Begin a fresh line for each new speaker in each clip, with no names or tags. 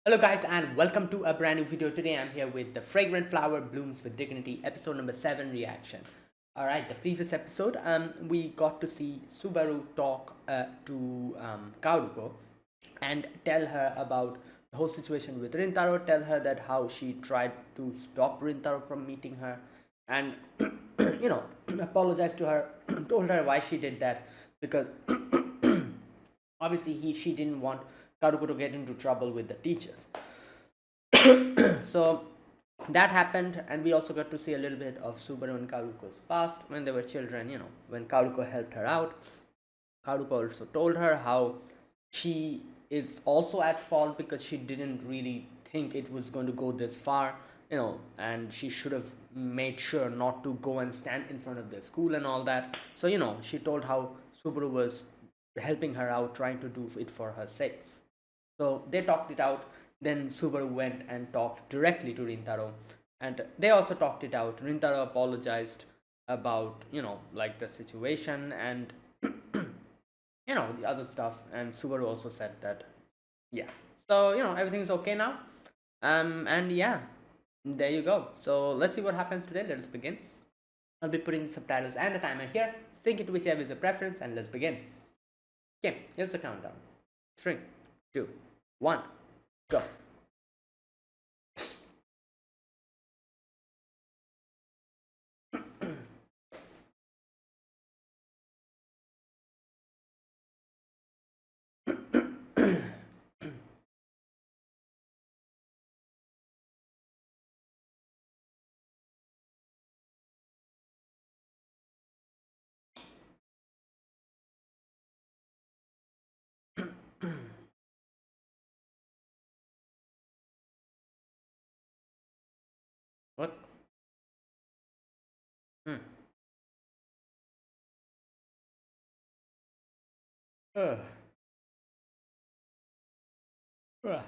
Hello guys and welcome to a brand new video. Today I'm here with the Fragrant Flower Blooms with Dignity episode number 7 reaction. Alright, the previous episode we got to see Subaru talk to Kaoru and tell her about the whole situation with Rintaro, tell her that how she tried to stop Rintaro from meeting her and apologize to her, told her why she did that because obviously she didn't want Karuko to get into trouble with the teachers. So that happened, and we also got to see a little bit of Subaru and Karuko's past when they were children. When Karuko helped her out, Karuko also told her how she is also at fault because she didn't really think it was going to go this far, and she should have made sure not to go and stand in front of the school and all that. So, she told how Subaru was helping her out, trying to do it for her sake. So they talked it out. Then Subaru went and talked directly to Rintaro, and they also talked it out. Rintaro apologized about like the situation and the other stuff, and Subaru also said that yeah. So everything's okay now. And yeah, there you go. So let's see what happens today. Let us begin. I'll be putting subtitles and the timer here. Sync it whichever is your preference, and let's begin. Okay, here's the countdown. 3, 2, 1, go. What? Hmm. Uh. Uh.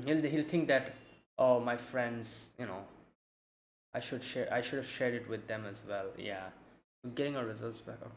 He'll think that, oh, my friends, I should have shared it with them as well. Yeah, getting our results back. Okay.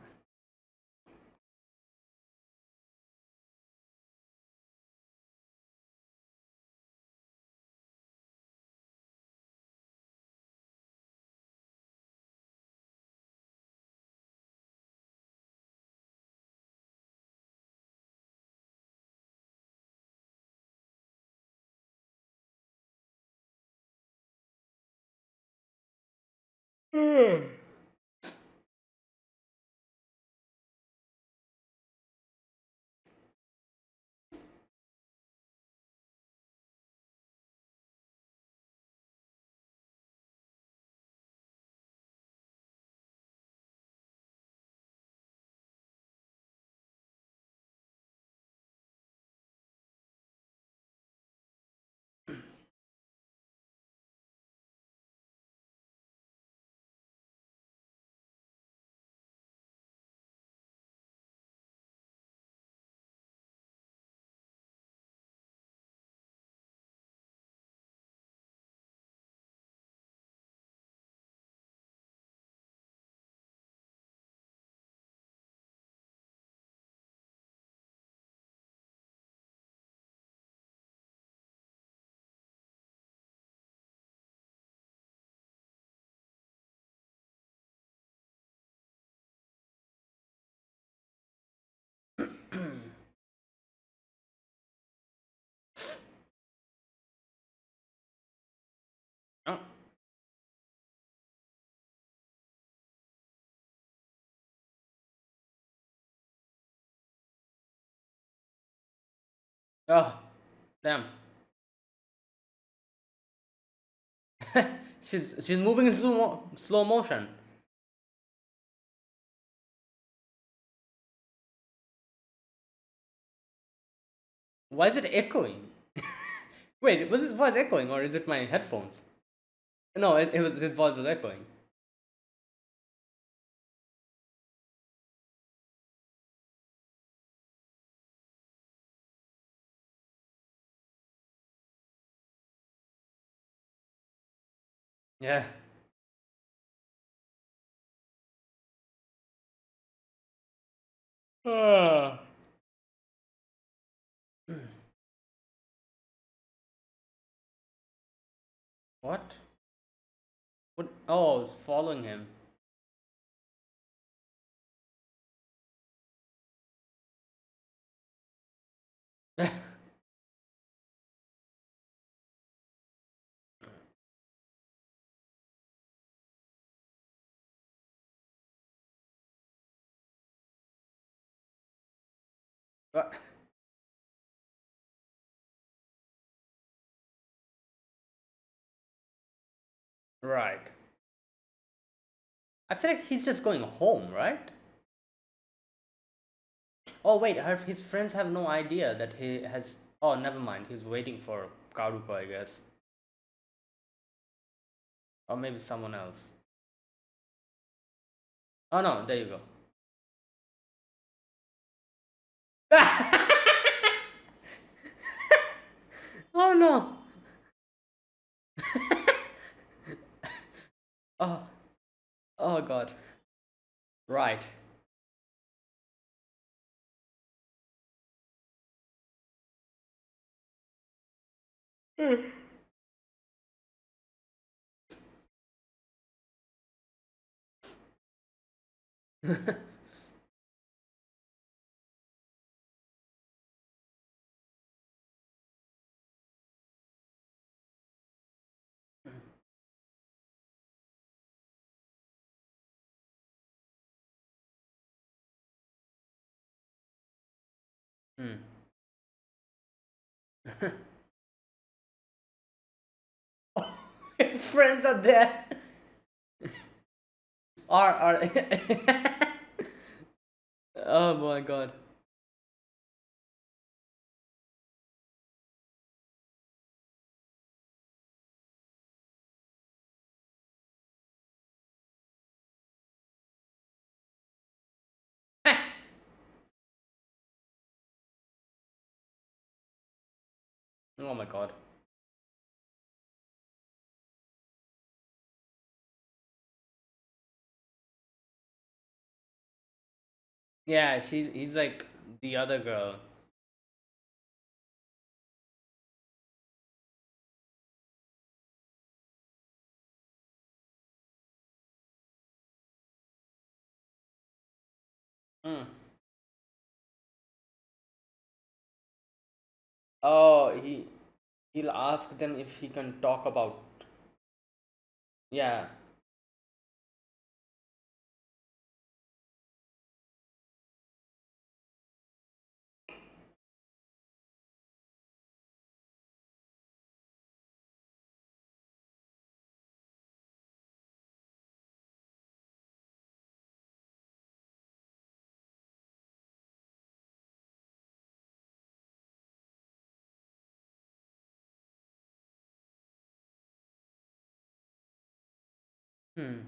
Oh. Oh, damn. She's moving in slow motion. Why is it echoing? Wait, was his voice echoing or is it my headphones? No, it was his voice was echoing. Yeah. Ah. What? What? Oh, following him. What? Right. I feel like he's just going home, right? Oh wait, his friends have no idea that he has. Oh, never mind. He's waiting for Karuko, I guess, or maybe someone else. Oh no, there you go. Oh no. Oh, oh god. Right. Hmm. His friends are there. Or oh my god. Oh my god. Yeah, he's like the other girl. Hmm. Oh, he'll ask them if he can talk about. Yeah. Hmm.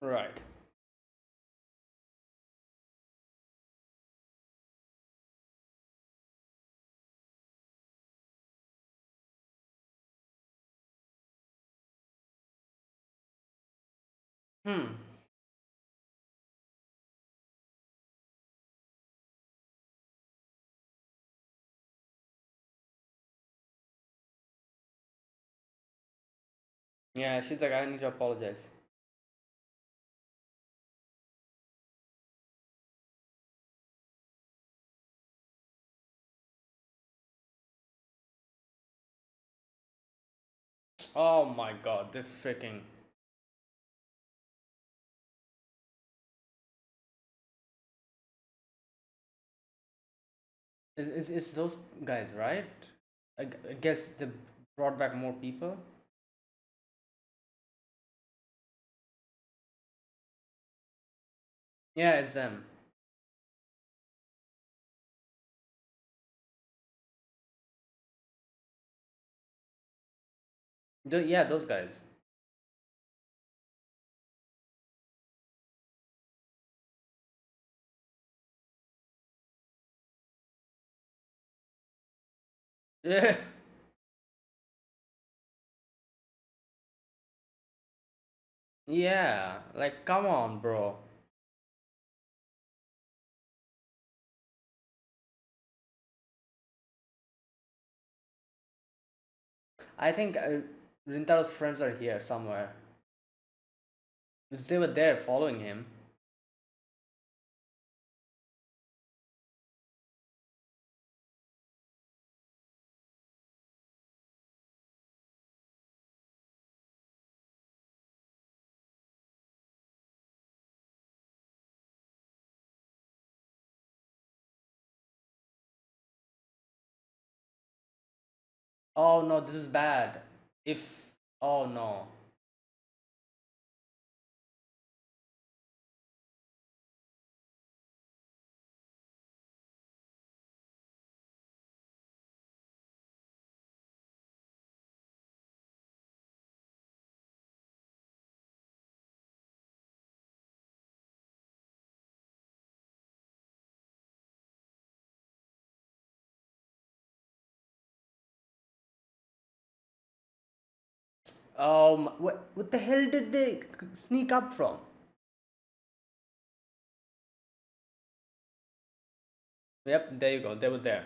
Right. Hmm. Yeah, she's like, I need to apologize. Oh my god, this freaking. It's those guys, right? I guess they brought back more people. Yeah, it's them. Yeah, those guys. Yeah. Yeah, like come on, bro. I think Rintaro's friends are here somewhere. Because they were there following him. Oh no, this is bad. If oh no. What the hell did they sneak up from? Yep, there you go. They were there.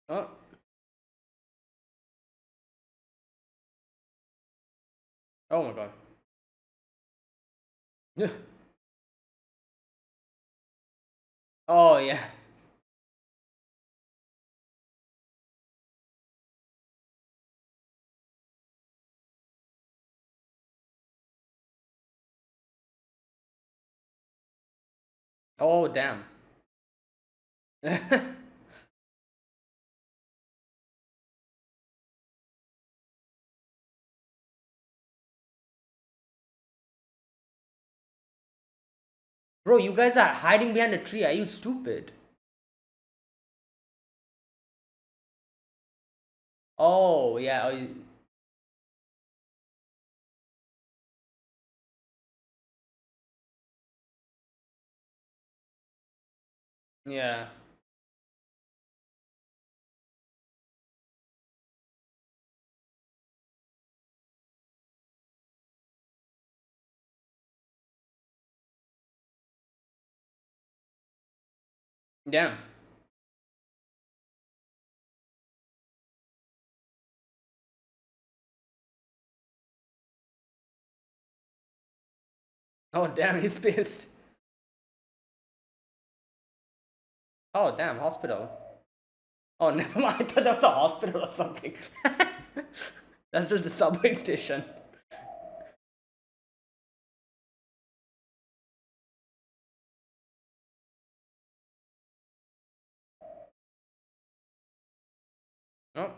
Oh, oh my god. Oh yeah. Oh damn. Bro, you guys are hiding behind a tree. Are you stupid? Oh yeah. Yeah. Damn. Oh damn, he's pissed. Oh damn, hospital. Oh, never mind. I thought that was a hospital or something. That's just the subway station. Oh.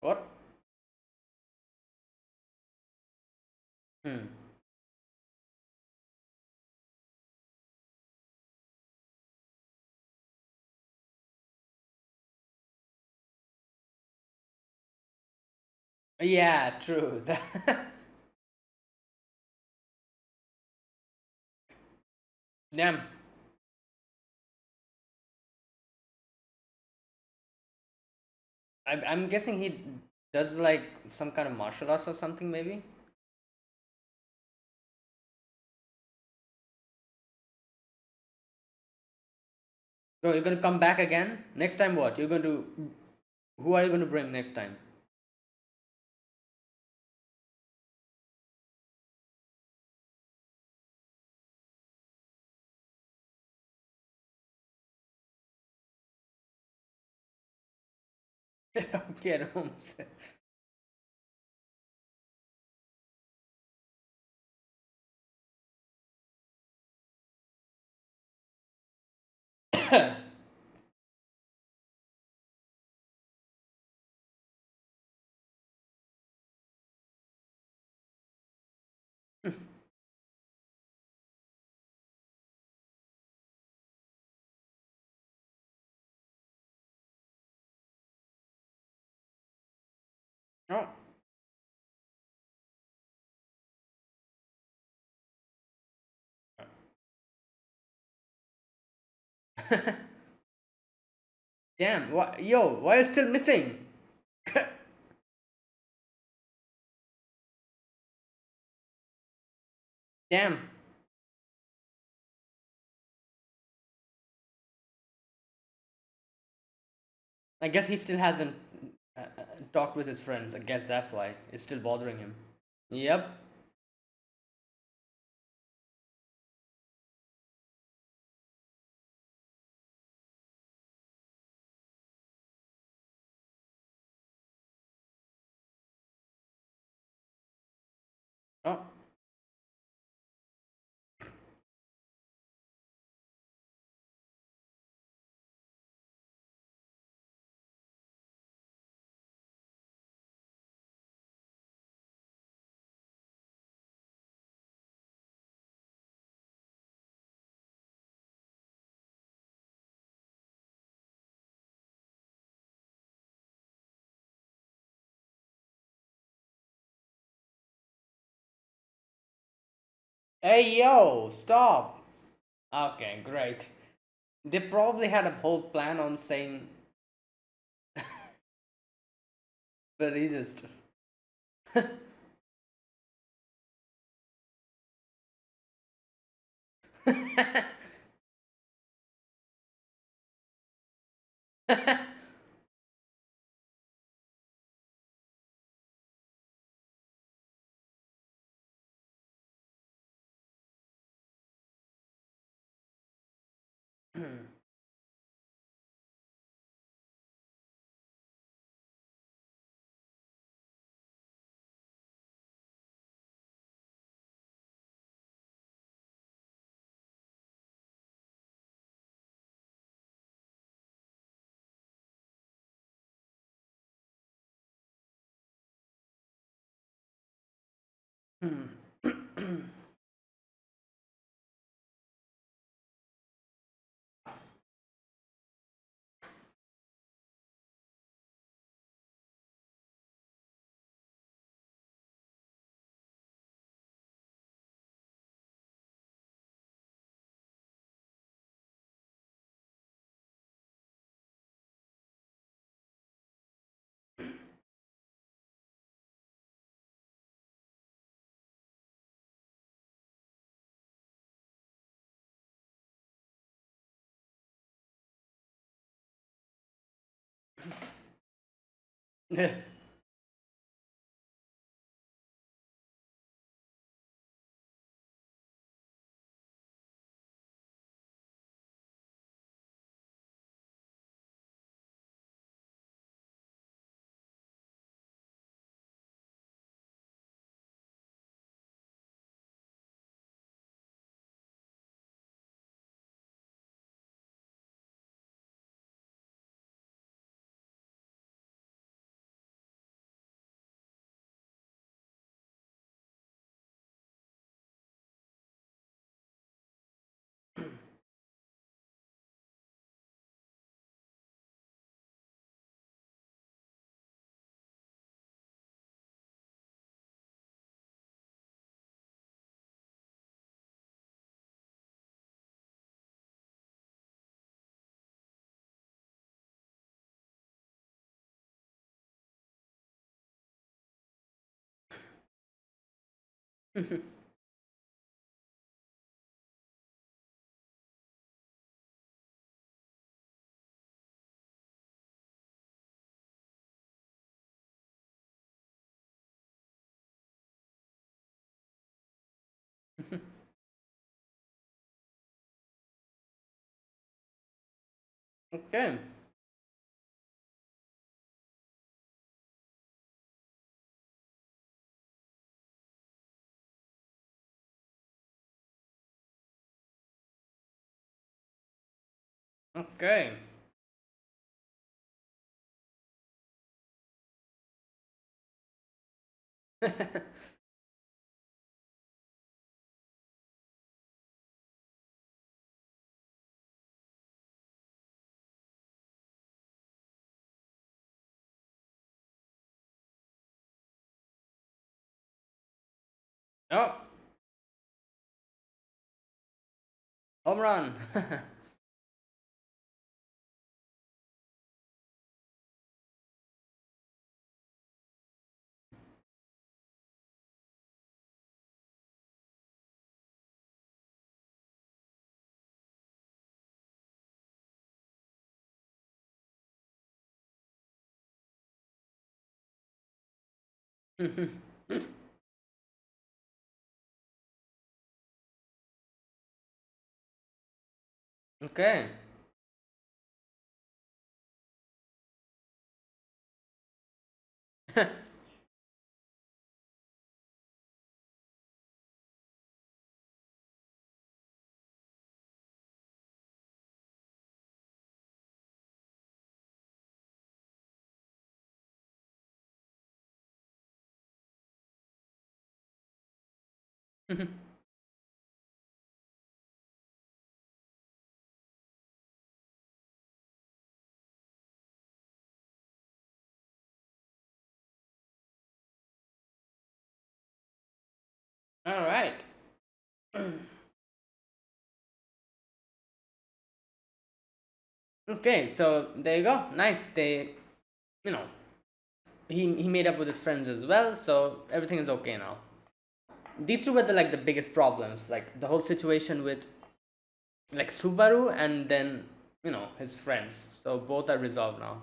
What? Hmm. Yeah, true. Damn. I'm guessing he does like some kind of martial arts or something, maybe? So you're gonna come back again? Next time what? You're going to. Who are you going to bring next time? Okay, Holmes. Oh. Damn, what? Yo, why are you still missing? Damn. I guess he still hasn't talked with his friends. I guess that's why. It's still bothering him. Yep. Oh. Hey, yo, stop. Okay, great. They probably had a whole plan on saying, but he just. Hmm. Okay. Okay. Oh, home run. Okay. All right. Okay, so there you go. Nice. You know, he made up with his friends as well, so everything is okay now. These two were the biggest problems, like the whole situation with like Subaru and then his friends. So both are resolved now.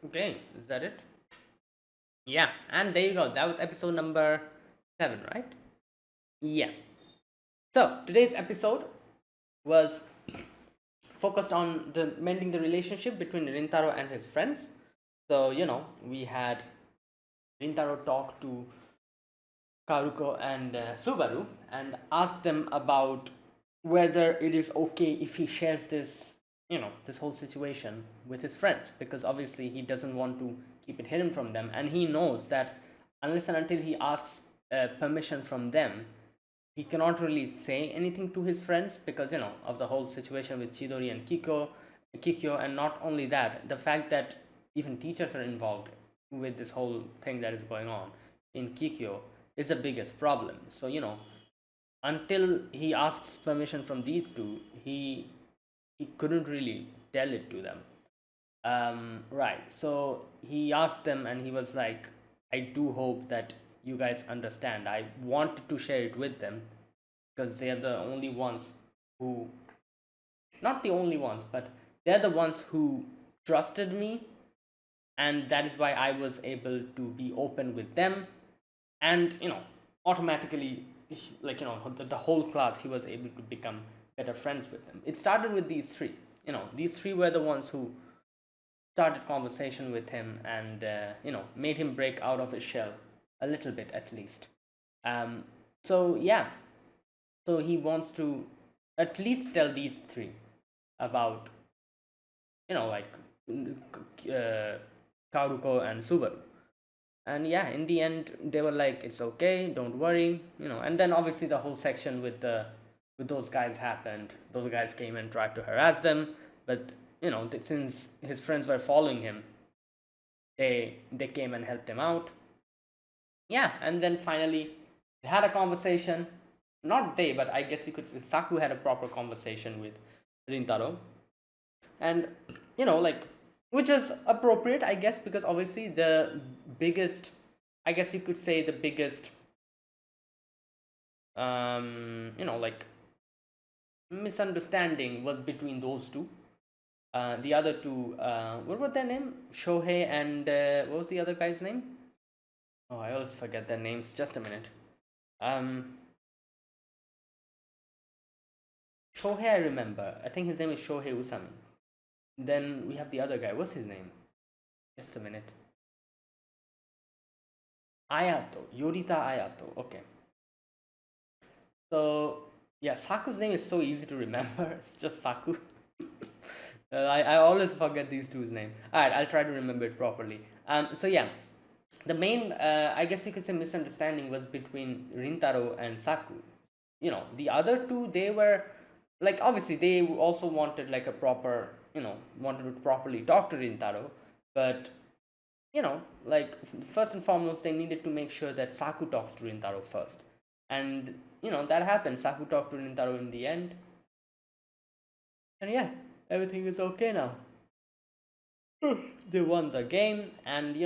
Okay, is that it? Yeah, and there you go. That was episode number 7, right? Yeah. So today's episode was focused on the mending the relationship between Rintaro and his friends. So we had Rintaro talk to Karuko and Subaru and ask them about whether it is okay if he shares this whole situation with his friends, because obviously he doesn't want to keep it hidden from them, and he knows that unless and until he asks permission from them, he cannot really say anything to his friends because of the whole situation with Chidori and Kikyo, and not only that, the fact that even teachers are involved with this whole thing that is going on in Kikyo is the biggest problem. So until he asks permission from these two, he couldn't really tell it to them. Right. So he asked them, and he was like, "I do hope that you guys understand. I wanted to share it with them because they are the only ones who, not the only ones, but they're the ones who trusted me, and that is why I was able to be open with them, and automatically, like the whole class, he was able to become better friends with them. It started with these three. These three were the ones who started conversation with him and made him break out of his shell a little bit at least. So yeah, so he wants to at least tell these three about like Karuko and Subaru. And yeah, in the end they were like, it's okay, don't worry, and then obviously the whole section with those guys happened. Those guys came and tried to harass them, but since his friends were following him, they came and helped him out. Yeah, and then finally they had a conversation. Not they, but I guess you could say Saku had a proper conversation with Rintaro, and like, which was appropriate, I guess, because obviously the biggest, I guess you could say, the biggest like misunderstanding was between those two. The other two, what was their name? Shohei and what was the other guy's name? Oh, I always forget their names. Just a minute. Shohei, I remember. I think his name is Shohei Usami. Then we have the other guy. What's his name? Just a minute. Ayato. Yorita Ayato. Okay. So yeah, Saku's name is so easy to remember. It's just Saku. I always forget these two's name. Alright, I'll try to remember it properly. So yeah, the main, I guess you could say, misunderstanding was between Rintaro and Saku. The other two, they were like, obviously they also wanted like a proper, wanted to properly talk to Rintaro, but like, first and foremost, they needed to make sure that Saku talks to Rintaro first, and that happened. Saku talked to Rintaro in the end, and yeah, everything is okay now. They won the game, and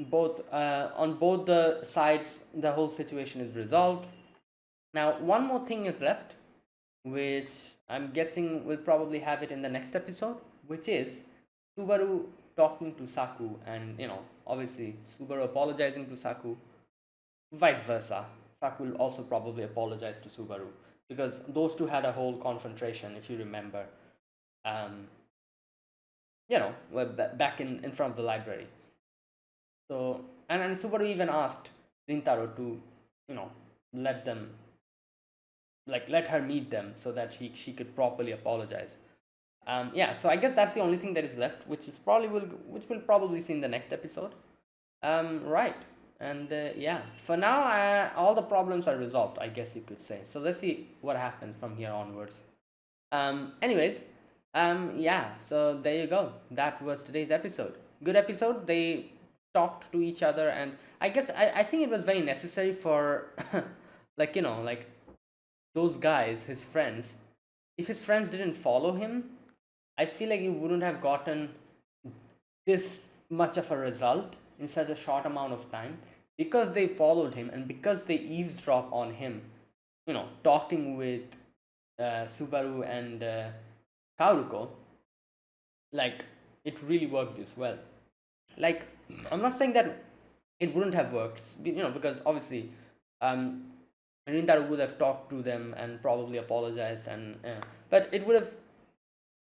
both on both the sides, the whole situation is resolved. Now one more thing is left, which I'm guessing we'll probably have it in the next episode, which is Subaru talking to Saku, and obviously Subaru apologizing to Saku, vice versa. Saku will also probably apologize to Subaru, because those two had a whole confrontation, if you remember. um back in front of the library. So, and Subaru even asked Rintaro to let them, like, let her meet them so that she could properly apologize. Yeah, so I guess that's the only thing that is left, which we'll probably see in the next episode. Right. And yeah, for now, all the problems are resolved, I guess you could say. So let's see what happens from here onwards. Anyways, yeah, so there you go. That was today's episode. Good episode. They talked to each other, and I guess I think it was very necessary for like like those guys, his friends. If his friends didn't follow him, I feel like he wouldn't have gotten this much of a result in such a short amount of time, because they followed him and because they eavesdrop on him, talking with Subaru and Kaoruko. Like, it really worked this well. Like, I'm not saying that it wouldn't have worked, because obviously, um Rintaro would have talked to them and probably apologized, and but it would have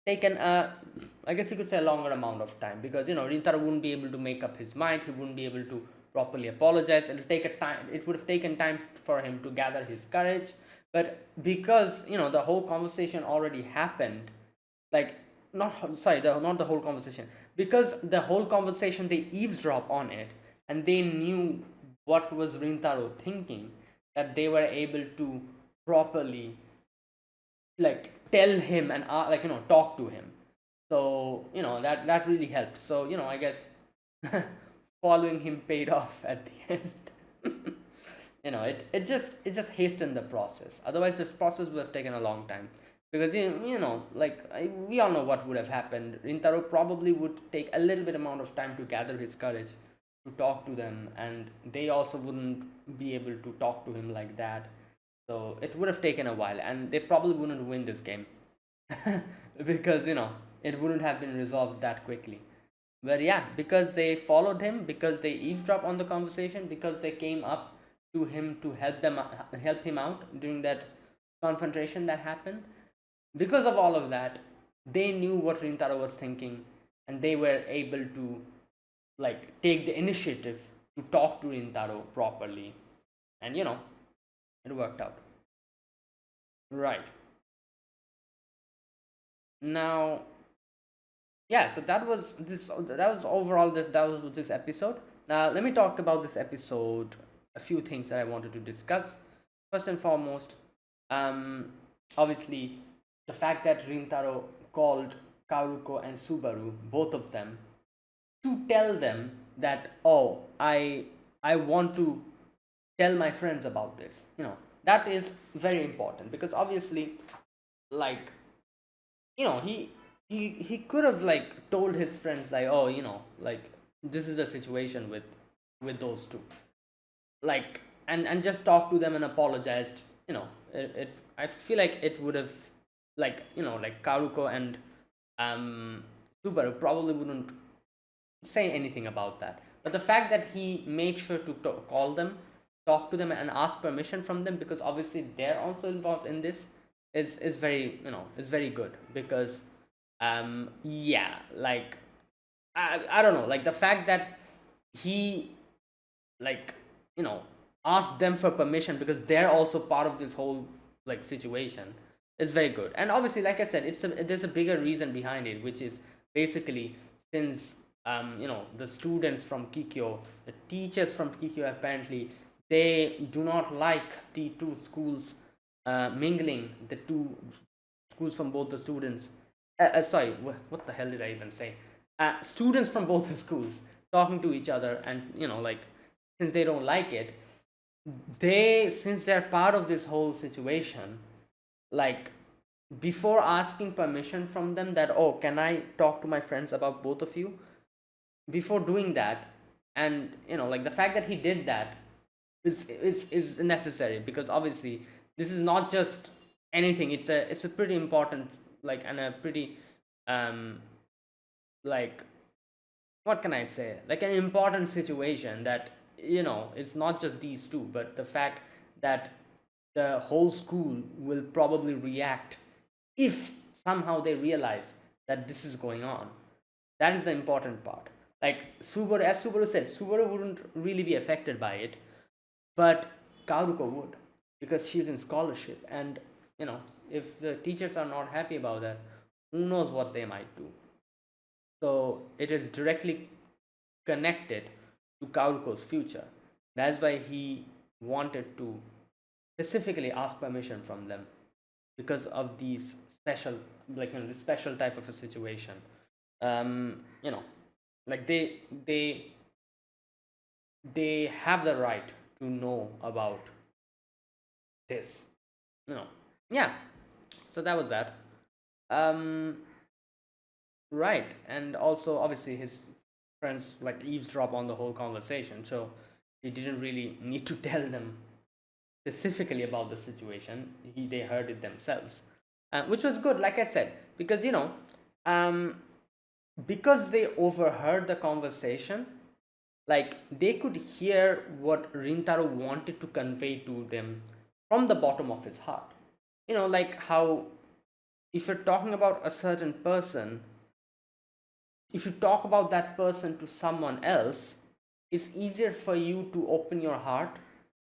taken I guess you could say a longer amount of time, because Rintaro wouldn't be able to make up his mind. He wouldn't be able to properly apologize. It would have taken time for him to gather his courage. But because the whole conversation already happened, like, not the whole conversation, because the whole conversation they eavesdrop on it, and they knew what was Rintaro thinking, that they were able to properly, like, tell him and talk to him. So that really helped. So I guess following him paid off at the end. It just hastened the process. Otherwise this process would have taken a long time, because we all know what would have happened. Rintaro probably would take a little bit amount of time to gather his courage to talk to them, and they also wouldn't be able to talk to him like that. So it would have taken a while, and they probably wouldn't win this game because it wouldn't have been resolved that quickly. But yeah, because they followed him, because they eavesdropped on the conversation, because they came up to him to help him out during that confrontation that happened. Because of all of that, they knew what Rintaro was thinking, and they were able to, like, take the initiative to talk to Rintaro properly, and it worked out. Right. Now, yeah, so that was overall that was this episode. Now let me talk about this episode, a few things that I wanted to discuss. First and foremost, um obviously, the fact that Rintaro called Karuko and Subaru, both of them, to tell them that, oh, I want to tell my friends about this. That is very important, because obviously, like, he could have, like, told his friends, like, oh, like, this is a situation with those two, like, and just talk to them and apologized. I feel like it would have, like, like, Karuko and Subaru probably wouldn't say anything about that. But the fact that he made sure to call them, talk to them, and ask permission from them, because obviously they're also involved in this, is very, is very good. Because yeah, like, I don't know, like, the fact that he, like, asked them for permission, because they're also part of this whole, like, situation, is very good. And obviously, like I said, there's a bigger reason behind it, which is basically, since the students from Kikyo, the teachers from Kikyo, apparently they do not like the two schools mingling, the two schools from both the students. Sorry, what the hell did I even say? Students from both the schools talking to each other, and like, since they don't like it, since they're part of this whole situation, like, before asking permission from them, that, oh, can I talk to my friends about both of you, before doing that, and like, the fact that he did that is necessary, because obviously this is not just anything. It's a pretty important, like, and a pretty um like, what can I say, like, an important situation, that it's not just these two, but the fact that the whole school will probably react if somehow they realize that this is going on. That is the important part. Like, Subaru, as Subaru said, Subaru wouldn't really be affected by it, but Karuko would, because she's in scholarship, and if the teachers are not happy about that, who knows what they might do. So it is directly connected to Karuko's future. That's why he wanted to specifically ask permission from them, because of these special, like, this special type of a situation. You know, like, they have the right to know about this. Yeah. So that was that. Um, right, and also, obviously, his friends, like, eavesdrop on the whole conversation, so he didn't really need to tell them specifically about the situation. They heard it themselves, which was good, like I said, because um, because they overheard the conversation, like, they could hear what Rintaro wanted to convey to them from the bottom of his heart. Like how, if you're talking about a certain person, if you talk about that person to someone else, it's easier for you to open your heart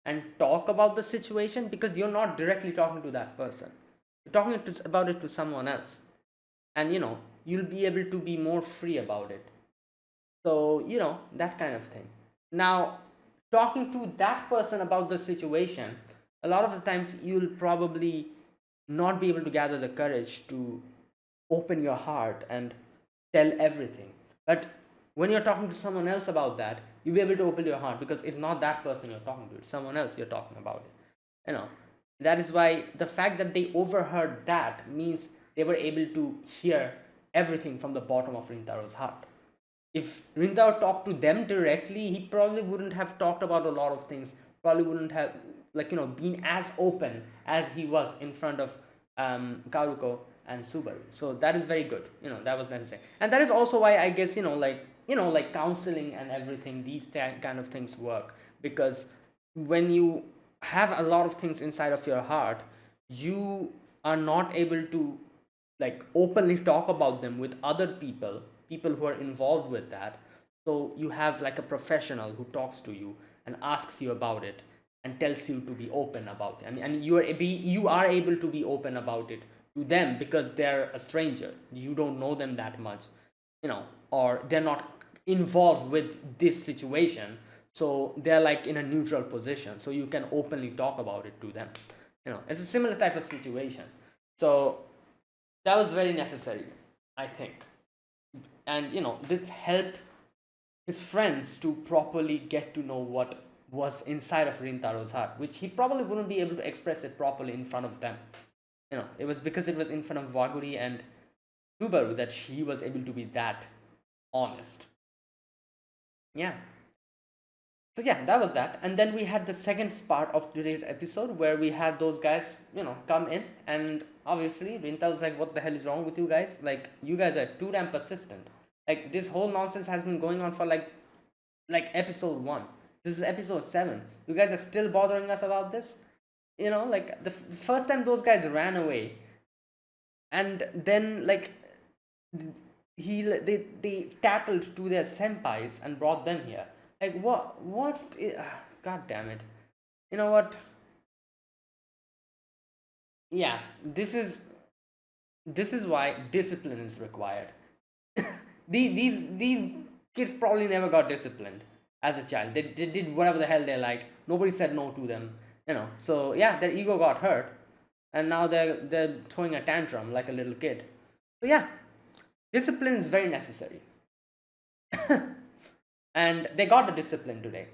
and talk about the situation, because you're not directly talking to that person. You're talking about it to someone else. And you'll be able to be more free about it. So, that kind of thing. Now, talking to that person about the situation, a lot of the times you'll probably not be able to gather the courage to open your heart and tell everything. But when you're talking to someone else about that, you'll be able to open your heart, because it's not that person you're talking to, it's someone else you're talking about it. That is why the fact that they overheard that means they were able to hear everything from the bottom of Rintaro's heart. If Rintaro talked to them directly, he probably wouldn't have talked about a lot of things, probably wouldn't have, been as open as he was in front of Kaoruko and Subaru. So that is very good. That was necessary. And that is also why I guess, like counseling and everything, these kind of things work. Because when you have a lot of things inside of your heart, you are not able to like openly talk about them with other people who are involved with that. So you have like a professional who talks to you and asks you about it and tells you to be open about it, and you are able to be open about it to them, because they're a stranger, you don't know them that much, or they're not involved with this situation, so they're like in a neutral position, so you can openly talk about it to them. It's a similar type of situation. So that was very necessary, I think. And this helped his friends to properly get to know what was inside of Rintaro's heart, which he probably wouldn't be able to express it properly in front of them. It was because it was in front of Waguri and Subaru that he was able to be that honest. Yeah. So yeah, that was that. And then we had the second part of today's episode where we had those guys, come in, and obviously Rinta was like, "What the hell is wrong with you guys? Like, you guys are too damn persistent. Like, this whole nonsense has been going on for like episode 1. This is episode 7. You guys are still bothering us about this? Like the first time those guys ran away, and then like they tattled to their senpais and brought them here. Like, god damn it. You know what? Yeah, this is why discipline is required. These kids probably never got disciplined as a child. They did whatever the hell they liked. Nobody said no to them. So yeah, their ego got hurt, and now they're throwing a tantrum like a little kid. So yeah, discipline is very necessary. And they got the discipline today,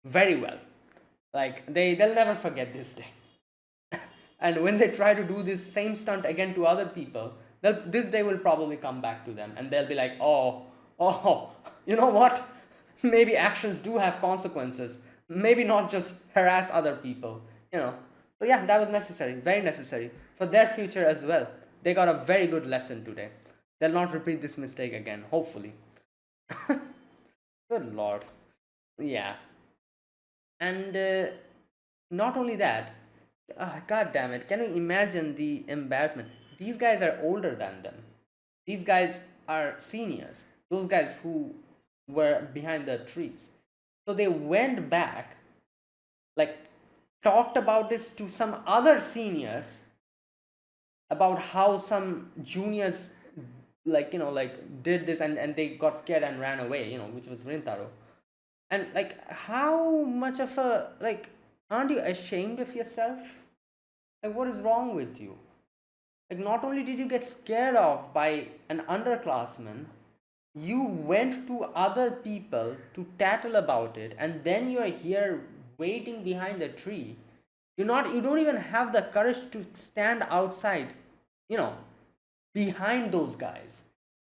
very well. Like, they'll never forget this day. And when they try to do this same stunt again to other people, this day will probably come back to them, and they'll be like, oh, you know what? Maybe actions do have consequences. Maybe not just harass other people, So yeah, that was necessary, very necessary for their future as well. They got a very good lesson today. They'll not repeat this mistake again, hopefully. Good lord. Yeah. And not only that, god damn it, can you imagine the embarrassment? These guys are older than them. These guys are seniors. Those guys who were behind the trees. So they went back, like, talked about this to some other seniors about how some juniors, did this, and they got scared and ran away, which was Rintaro. And like, how much of a, like, aren't you ashamed of yourself? Like, what is wrong with you? Like, not only did you get scared off by an underclassman, you went to other people to tattle about it, and then you're here waiting behind a tree. You don't even have the courage to stand outside, you know, behind those guys.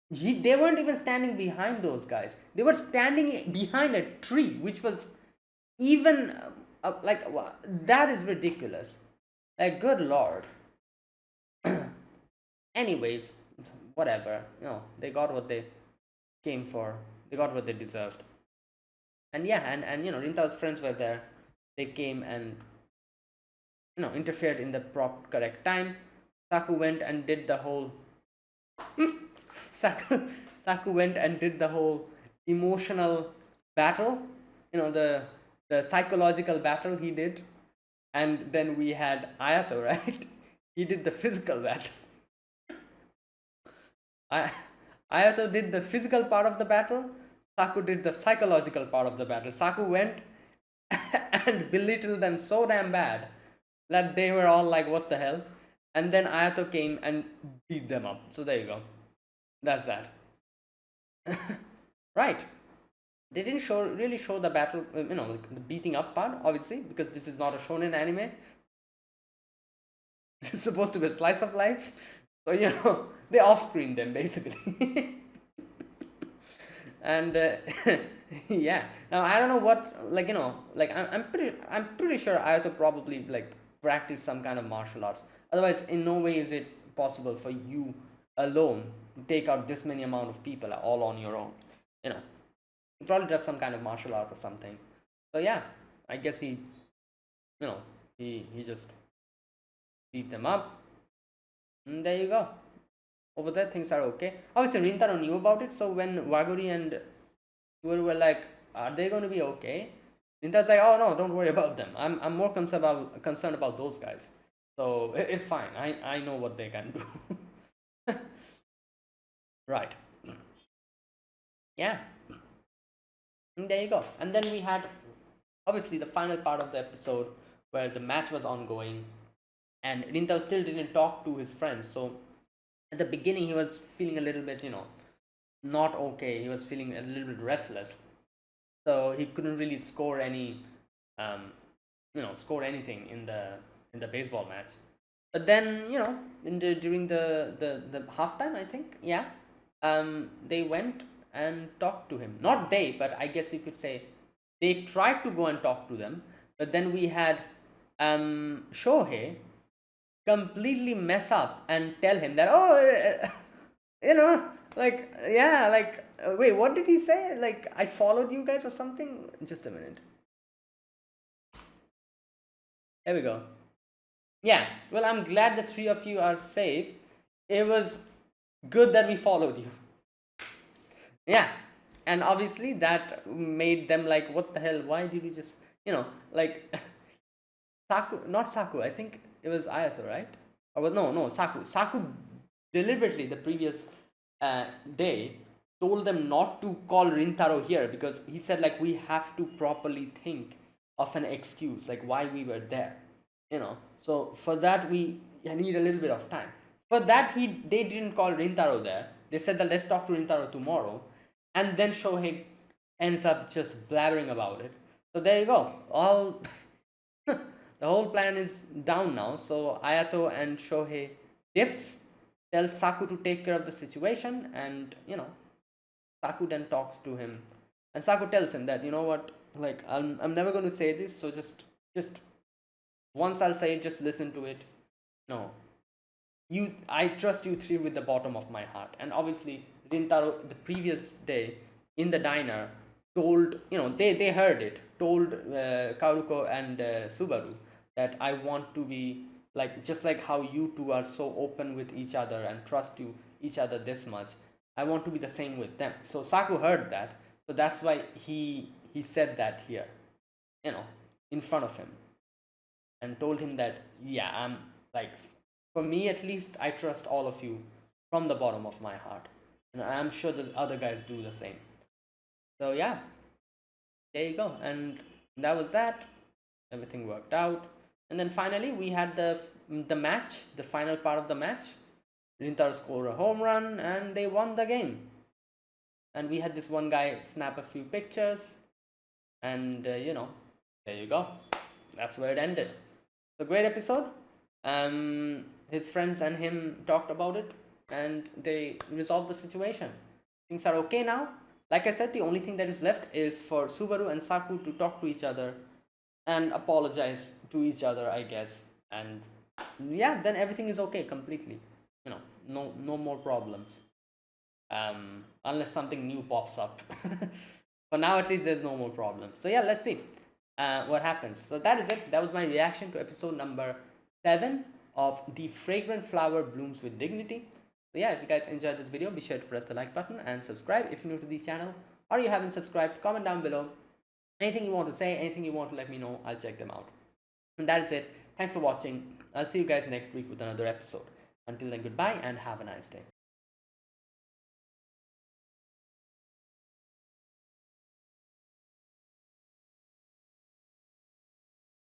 They weren't even standing behind those guys. They were standing behind a tree, which was even like, that is ridiculous. Like, good lord. Anyways, whatever. They got what they came for. They got what they deserved. And yeah, and Rinta's friends were there. They came and interfered in the correct time. Saku went and did the whole Saku, Saku went and did the whole emotional battle, the psychological battle he did, and then we had Ayato, right? He did the physical battle. I, Ayato did the physical part of the battle. Saku did the psychological part of the battle. Saku went and belittled them so damn bad that they were all like, "What the hell?" And then Ayato came and beat them up. So there you go. That's that. Right. They didn't really show the battle, like the beating up part, obviously, because this is not a shonen anime. This is supposed to be a slice of life. So they off-screen them basically. And yeah. Now I don't know what, like I'm pretty sure Ayato probably like practiced some kind of martial arts. Otherwise, in no way is it possible for you alone to take out this many amount of people all on your own. You know, he probably does some kind of martial art or something. So yeah, I guess he just beat them up. And there you go. Over there, things are okay. Obviously, Rintaro knew about it, so when Waguri and Subaru were like, "Are they going to be okay?" Rintaro's like, "Oh no, don't worry about them. I'm more concerned about those guys. So it's fine. I know what they can do." Right. Yeah. And there you go. And then we had obviously the final part of the episode where the match was ongoing, and Rintaro still didn't talk to his friends. So at the beginning, he was feeling a little bit, not okay. He was feeling a little bit restless, so he couldn't really um, score anything in the baseball match. But then, during the halftime, I think, yeah, they went and talked to him. Not they, but I guess you could say they tried to go and talk to them. But then we had Shohei completely mess up and tell him that, oh, like, yeah, like, wait, what did he say? Like, I followed you guys or something? Just a minute. There we go. Yeah, well, I'm glad the three of you are safe. It was good that we followed you. Yeah, and obviously that made them like, what the hell? Why did you just, like, Saku, not Saku, I think it was Ayato, right? Or no, Saku. Saku deliberately the previous day told them not to call Rintaro here because he said like we have to properly think of an excuse like why we were there. So for that we need a little bit of time. For that they didn't call Rintaro there. They said that let's talk to Rintaro tomorrow, and then Shohei ends up just blabbering about it. So there you go. All the whole plan is down now. So Ayato and Shohei dips, tells Saku to take care of the situation, and Saku then talks to him, and Saku tells him that what, like I'm never going to say this, so just once I'll say it, just listen to it. No, I trust you three with the bottom of my heart. And obviously Rintaro the previous day in the diner told, they heard it, told Kaoruko and Subaru that I want to be like, just like how you two are so open with each other and trust you each other this much, I want to be the same with them. So Saku heard that, so that's why he said that here, you know in front of him, and told him that, yeah, I'm like, for me at least, I trust all of you from the bottom of my heart, and I'm sure the other guys do the same. So yeah, there you go. And that was that. Everything worked out, and then finally we had the match, the final part of the match. Rintaro scored a home run and they won the game. And we had this one guy snap a few pictures, and there you go. That's where it ended. So great episode. His friends and him talked about it, and they resolved the situation. Things are okay now. Like I said, the only thing that is left is for Subaru and Saku to talk to each other and apologize to each other, I guess. And yeah, then everything is okay completely. No more problems. Unless something new pops up. For now, at least, there's no more problems. So yeah, let's see. what happens. So that is it. That was my reaction to episode number 7 of The Fragrant Flower Blooms with Dignity. So yeah, if you guys enjoyed this video, be sure to press the like button and subscribe if you're new to this channel, or you haven't subscribed. Comment down below anything you want to say, anything you want to let me know. I'll check them out. And that is it. Thanks for watching. I'll see you guys next week with another episode. Until then, goodbye and have a nice day.